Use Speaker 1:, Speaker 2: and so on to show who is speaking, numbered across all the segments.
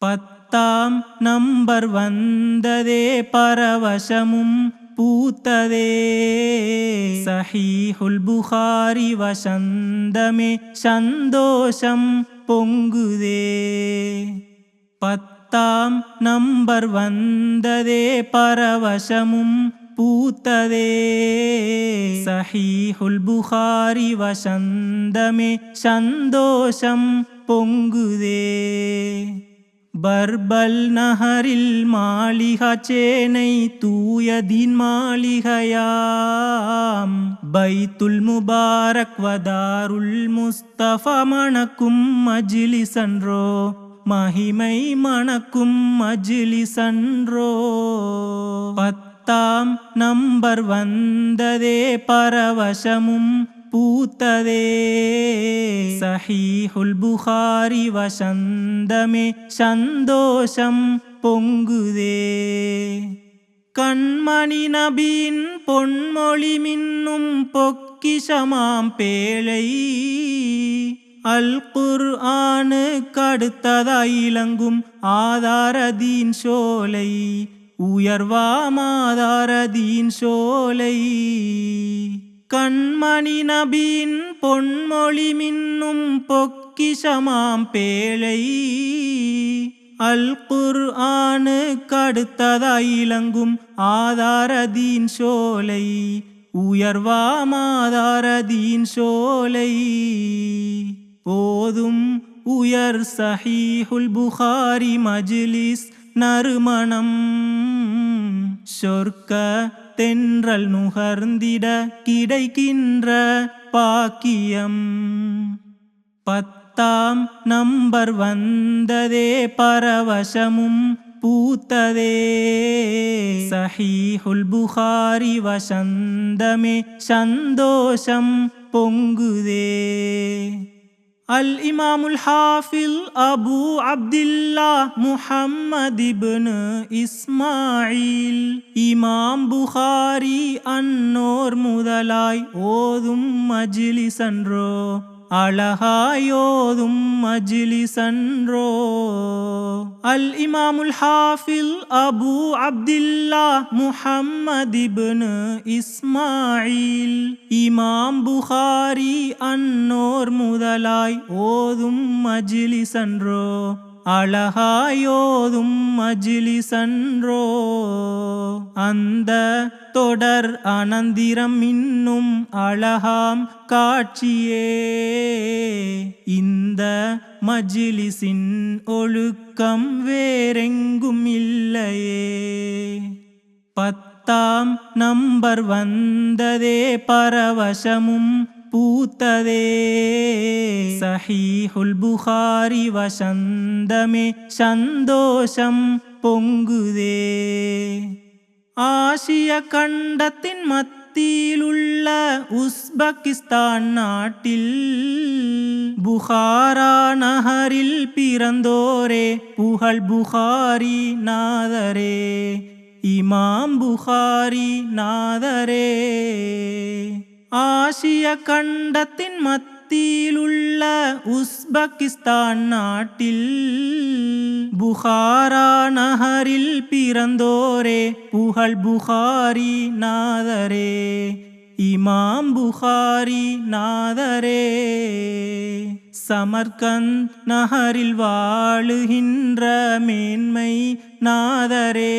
Speaker 1: 10ஆம் நம்பர் வந்ததே பரவசமும் பூத்ததே. சஹீஹுல் புகாரி வசந்தமே சந்தோஷம் பொங்குதே. 10ஆம் நம்பர் வந்ததே பரவசமும் பூத்ததே. சஹீஹுல் புகாரி வசந்தமே சந்தோஷம் பொங்குதே. பர்பல் நகரில் மாளிகா சேனை தூயதின் மாளிகையாம். பைத்துல் முபாரக் வதாருல் முஸ்தபா மணக்கும் மஜ்லிஸன்றோ, மகிமை மணக்கும் மஜ்லிஸன்றோ. 10ஆம் நம்பர் வந்ததே பரவசமும் பூத்ததே. சஹீஹுல் புகாரி வசந்தமே சந்தோஷம் பொங்குதே. கண்மணி நபியின் பொன்மொழி மின்னும் பொக்கிஷமாம் பேழை. அல் குர்ஆனு கடுத்ததாய் இலங்கும் ஆதாரதீன் சோலை. உயர்வாம் ஆதாரதீன் சோலை. கண்மணி நபியின் பொன்மொழி மின்னும் பொக்கிஷமாம் பேழை. அல் குர்ஆனு கடுத்ததாய் இலங்கும் ஆதாரதீன் சோலை. உயர்வாம் ஆதாரதீன் சோலை. போதும் உயர் சஹீஹுல் புகாரி மஜ்லிஸ் நறுமணம். சொர்க்க தென்றல் நுகர்ந்திட கிடைக்கின்ற பாக்கியம். 10ஆம் நம்பர் வந்ததே பரவசமும் பூத்ததே. சஹீஹுல் புகாரி வசந்தமே சந்தோஷம் பொங்குதே. அல் இமாமுல் ஹாஃபில் அபு அப்துல்லா முஹம்மது இப்னு இஸ்மாயில் இமாம் புகாரி அன்னோர் முதலாய் ஓதும் மஜ்லிஸன்றோ, அழகாயோதும் மஜ்லிஸன்றோ. அல் இமாமுல் ஹாஃபில் அபு அப்துல்லா முஹம்மது இப்னு இஸ்மாயில் இமாம் புகாரி அன்னோர் முதலாய் ஓதும் மஜ்லிஸன்றோ, அழகாயோதும் மஜ்லிஸன்றோ. அந்த தொடர் அனந்திரம் இன்னும் அழகாம் காட்சியே. இந்த மஜ்லிஸின் ஒழுக்கம் வேறெங்கும் இல்லையே. 10ஆம் நம்பர் வந்ததே பரவசமும் பூத்ததே. சஹீஹுல் புகாரி வசந்தமே சந்தோஷம் பொங்குதே. ஆசிய கண்டத்தின் மத்தியிலுள்ள உஸ்பெகிஸ்தான் நாட்டில் புகாரா நகரில் பிறந்தோரே புகழ் புகாரி நாதரே, இமாம் புகாரி நாதரே. ஆசிய கண்டத்தின் மத்தியிலுள்ள உஸ்பெகிஸ்தான் நாட்டில் புகாரா நகரில் பிறந்தோரே புகழ் புகாரி நாதரே, இமாம் புகாரி நாதரே. சமர்கந்த் நகரில் வாழுகின்ற மேன்மை நாதரே,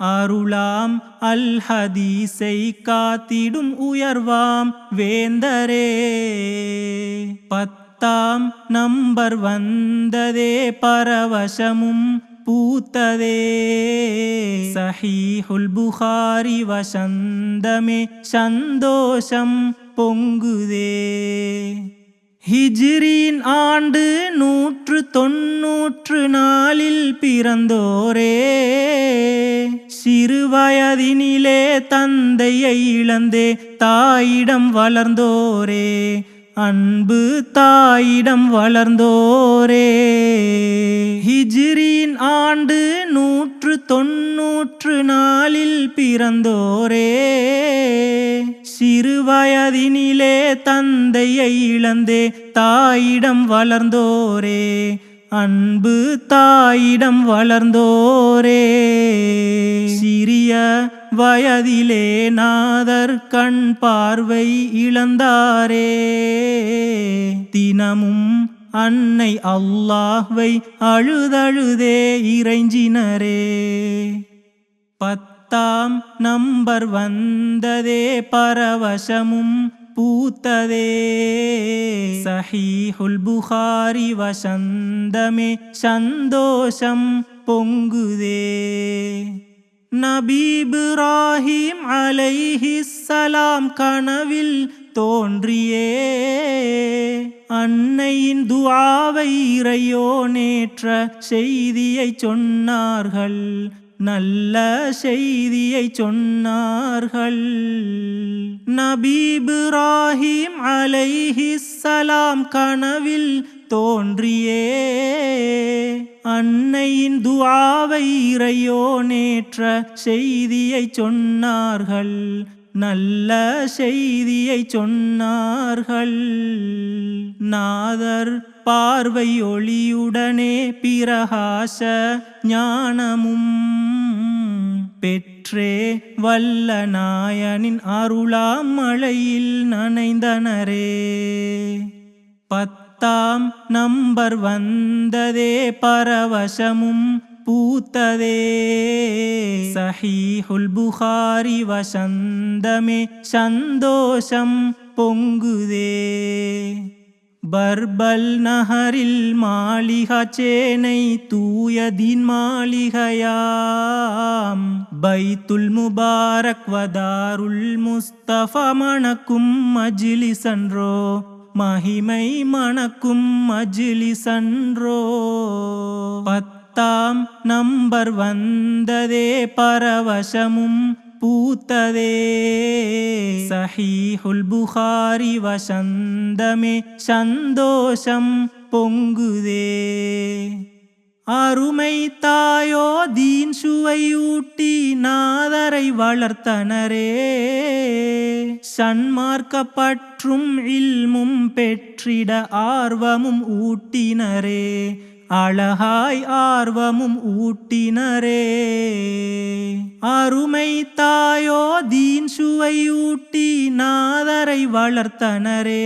Speaker 1: அருளாம் அல் ஹதீஸை காத்திடும் உயர்வாம் வேந்தரே. 10ஆம் நம்பர் வந்ததே பரவசமும் பூத்ததே. சஹீஹுல் புகாரி வசந்தமே சந்தோஷம் பொங்குதே. ஹிஜ்ரியின் ஆண்டு 194 பிறந்தோரே, சிறுவயதினிலே தந்தையை இழந்தே தாயிடம் வளர்ந்தோரே, அன்பு தாயிடம் வளர்ந்தோரே. ஹிஜ்ரியின் ஆண்டு 194 பிறந்தோரே, சிறுவயதினிலே தந்தையை இழந்தே தாயிடம் வளர்ந்தோரே, அன்பு தாயிடம் வளர்ந்தோரே. சிறிய வயதிலே நாதர் கண் பார்வை இழந்தாரே. தினமும் அன்னை அல்லாஹ்வை அழுதழுதே இறைஞ்சினரே. 10ஆம் நம்பர் வந்ததே பரவசமும் பூத்ததே. சஹீஹுல் புகாரி வசந்தமே சந்தோஷம் பொங்குதே. நபி இப்ராஹிம் அலைஹிஸ்ஸலாம் கனவில் தோன்றியே அன்னையின் துஆவை இறையோனேற்ற செய்தியை சொன்னார்கள். நல்ல செய்தியை சொன்னார்கள். நபி இப்ராஹிம் அலைஹிஸ்ஸலாம் கனவில் தோன்றியே அன்னையின் துஆவை இறையோனேற்ற செய்தியை சொன்னார்கள். நல்ல செய்தியை சொன்னார்கள். நாதர் பார்வை ஒளியுடனே பிரகாச ஞானமும் பெற்றே வல்ல நாயனின் அருளாம் மழையில் நனைந்தனரே. 10ஆம் நம்பர் வந்ததே பரவசமும் பூத்ததே. சஹீஹுல் புகாரி வசந்தமே சந்தோஷம் பொங்குதே. பர்பல் நகரில் மாளிகா சேனை தூயதின் மாளிகையாம். பைத்துல் முபாரக் வதாருல் முஸ்தபா மணக்கும் மஜ்லிஸன்றோ. மகிமை மணக்கும் மஜ்லிஸன்றோ. 10ஆம் நம்பர் வந்ததே பரவசமும் பூத்ததே. சஹீஹுல் புகாரி வசந்தமே சந்தோஷம் பொங்குதே. அருமை தாயோ தீன் சுவையூட்டி நாதரை வளர்த்தனரே. சன்மார்க்கப்பற்றும் இல்மும் பெற்றிட ஆர்வமும் ஊட்டினரே. அழகாய் ஆர்வமும் ஊட்டினரே. அருமை தாயோ தீன் சுவையூட்டி நாதரை வளர்த்தனரே.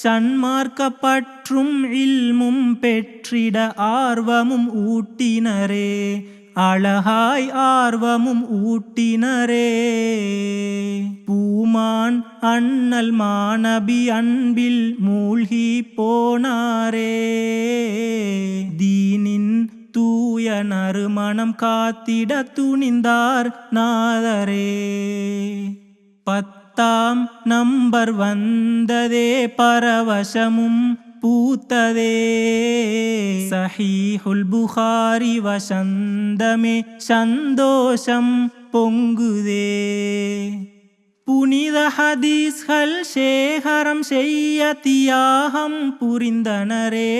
Speaker 1: சன்மார்க்கப்பற்றும் இல்மும் பெற்றிட ஆர்வமும் ஊட்டினரே. அழகாய் ஆர்வமும் ஊட்டினரே. பூமான் அண்ணல் மாநபி அன்பில் மூழ்கி போனாரே. தீனின் தூய நறுமணம் காத்திட துணிந்தார் நாதரே. 10ஆம் நம்பர் வந்ததே பரவசமும் பூத்ததே. சஹீஹுல் புகாரி வசந்தமே சந்தோஷம் பொங்குதே. புனித ஹதீஸ்கள் சேகரம் செய்ய தியாகம் புரிந்தனரே.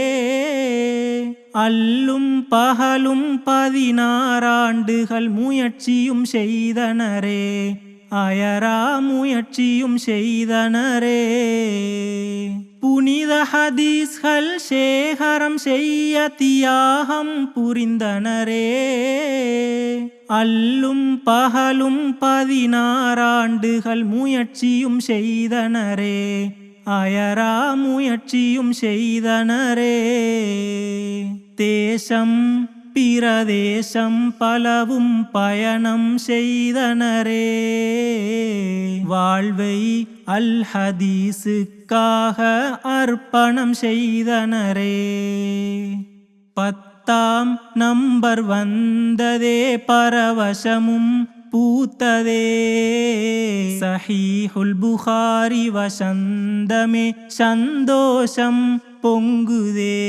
Speaker 1: அல்லும் பகலும் 16 ஆண்டுகள் முயற்சியும் செய்தனரே. அயரா முயற்சியும் செய்தனரே. புனித ஹதீஸ்கள் சேகரம் செய்ய தியாகம் புரிந்தனரே. அல்லும் பகலும் 16 ஆண்டுகள் முயற்சியும் செய்தனரே. அயரா முயற்சியும் செய்தனரே. தேசம் பிரதேசம் பலவும் பயணம் செய்தனரே. வாழ்வை அல் ஹதீஸுக்காக அர்ப்பணம் செய்தனரே. 10ஆம் நம்பர் வந்ததே பரவசமும் பூத்ததே. சஹீஹுல் புகாரி வசந்தமே சந்தோஷம் பொங்குதே.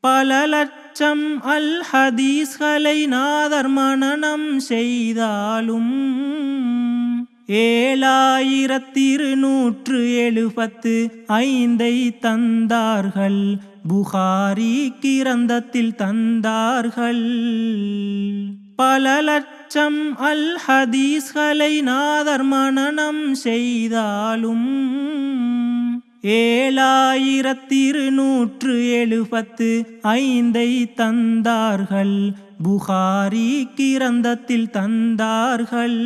Speaker 1: பல லட்சம் அல் ஹதீஸ்களை நாதர் மனனம் செய்தாலும் 7275 தந்தார்கள். புகாரி கிரந்தத்தில் தந்தார்கள். பல லட்சம் அல் ஹதீஸ்களை நாதர் மனனம் செய்தாலும் 7275 தந்தார்கள். புகாரி கிரந்தத்தில் தந்தார்கள்.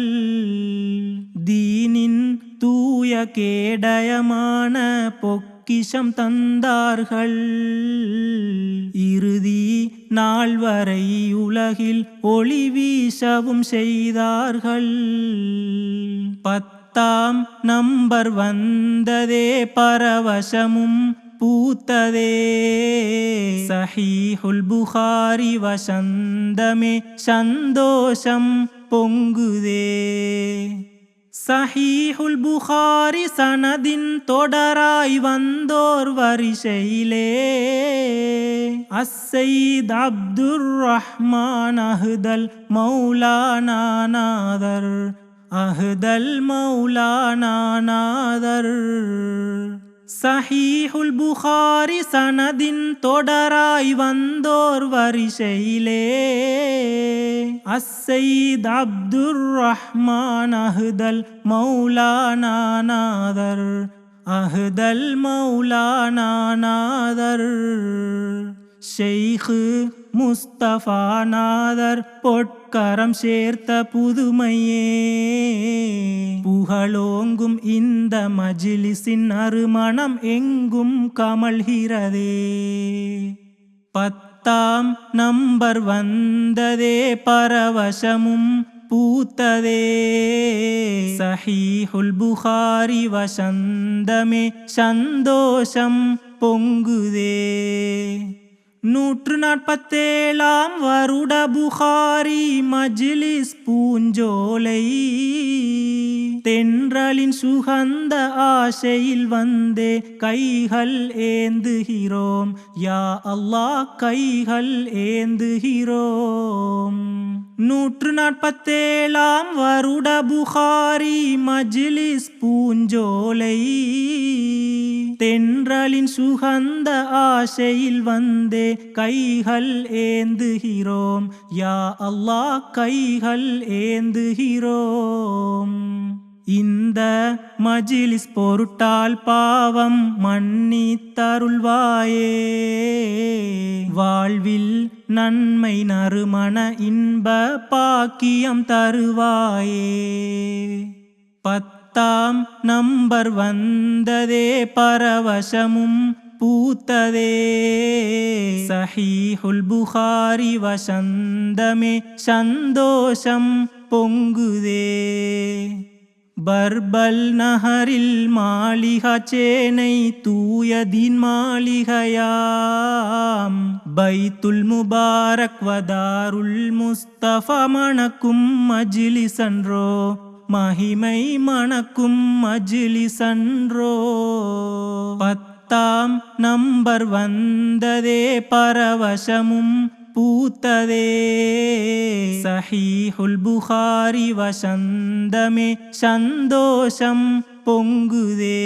Speaker 1: தீனின் தூய கேடயமான பொக்கிஷம் தந்தார்கள். இறுதி நாள் வரை உலகில் ஒளி வீசவும் செய்தார்கள். 10ஆம் நம்பர் வந்ததே பரவசமும் பூத்ததே. சஹீஹுல் புகாரி வசந்தமே சந்தோஷம் பொங்குதே. சஹீஹுல் புகாரி சனதின் தொடராய் வந்தோர் வரிசையிலே அஸ்ஸைத் அப்துர் ரஹ்மான் அஹ்தல் மௌலானா நாதர். அஹ்தல் மௌலானா நாதர். சஹீஹுல் புகாரி சனதின் தொடராய் வந்தோர் வரிசையிலே அஸ்ஸைத் அப்துர் ரஹ்மான் அஹ்தல் மௌலானா நாதர். அஹ்தல் மௌலானா நாதர். ஷெய்ഖ് முஸ்தபா நாதர் பொற்கரம் சேர்த்த புதுமையே. புகழோங்கும் இந்த மஜ்லிஸின் அருமணம் எங்கும் கமழ்கிறதே. 10ஆம் நம்பர் வந்ததே பரவசமும் பூத்ததே. சஹீஹுல் புகாரி வசந்தமே சந்தோஷம் பொங்குதே. 147ஆம் வருட புகாரி மஜ்லிஸ் பூஞ்சோலை. தென்றலின் சுகந்த ஆசையில் வந்தே கைகள் ஏந்துகிறோம். யா அல்லாஹ் கைகள் ஏந்துகிறோம். 147ஆம் வருட புகாரி மஜ்லிஸ் பூஞ்சோலை. தென்றலின் சுகந்த ஆசையில் வந்தே கைகள் ஏந்துகிறோம். யா அல்லாஹ் கைகள் ஏந்துகிறோம். இந்த மஜ்லிஸ் பொருட்டால் பாவம் மன்னித்தருள்வாயே. வாழ்வில் நன்மை நறுமண இன்ப பாக்கியம் தருவாயே. 10ஆம் நம்பர் வந்ததே பரவசமும் பூத்ததே. சஹீஹுல் புகாரி வசந்தமே சந்தோஷம் பொங்குதே. பர்பல் நகரில் மாளிகா சேனை தூயதின் மாளிகையாம். பைத்துல் முபாரக் வதாருல் முஸ்தபா மணக்கும் மஜ்லிஸன்றோ. மகிமை மணக்கும் மஜ்லிஸன்றோ. 10ஆம் நம்பர் வந்ததே பரவசமும் பூத்ததே. சஹீஹுல் புகாரி வசந்தமே சந்தோஷம் பொங்குதே.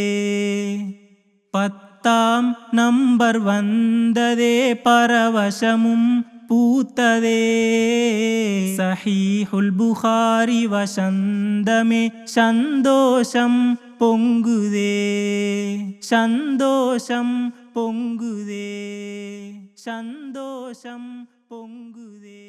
Speaker 1: 10ஆம் நம்பர் வந்ததே பரவசமும் பூத்ததே. சஹீஹுல் புகாரி வசந்தமே சந்தோஷம் பொங்குதே. சந்தோஷம் பொங்குதே. சந்தோஷம் பொங்குதே.